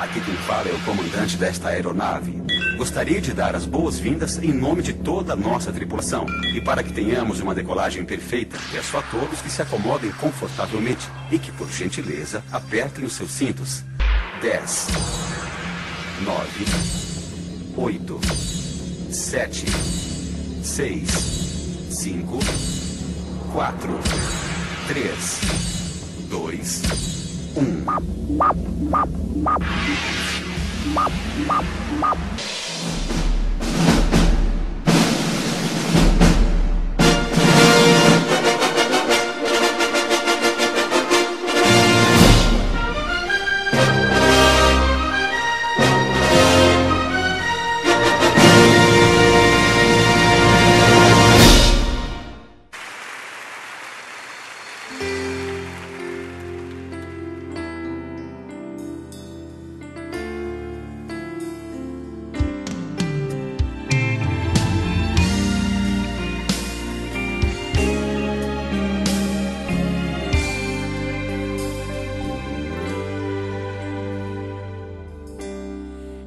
Aqui quem fala é o comandante desta aeronave. Gostaria de dar as boas-vindas em nome de toda a nossa tripulação. E para que tenhamos uma decolagem perfeita, peço a todos que se acomodem confortavelmente e que, por gentileza, apertem os seus cintos. 10, 9, 8, 7, 6, 5, 4, 3, 2, 1.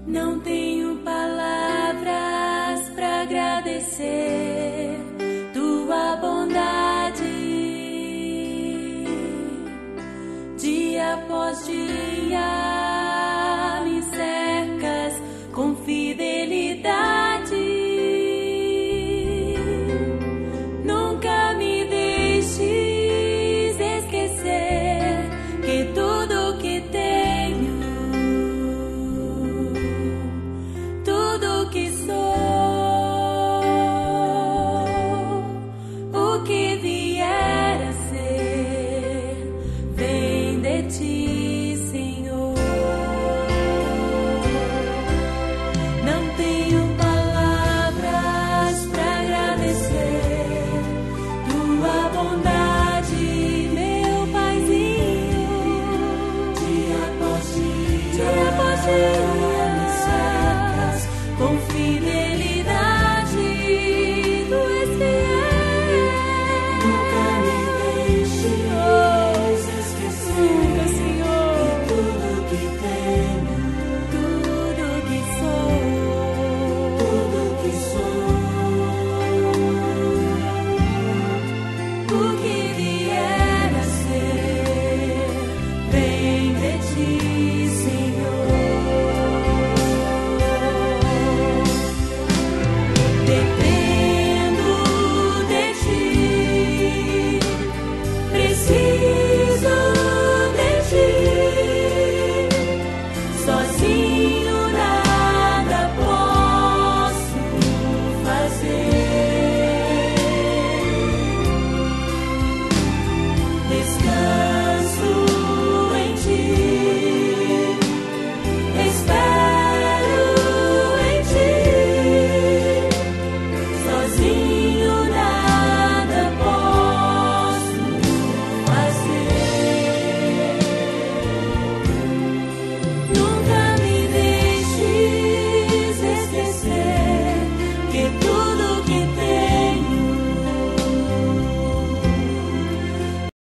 Não tem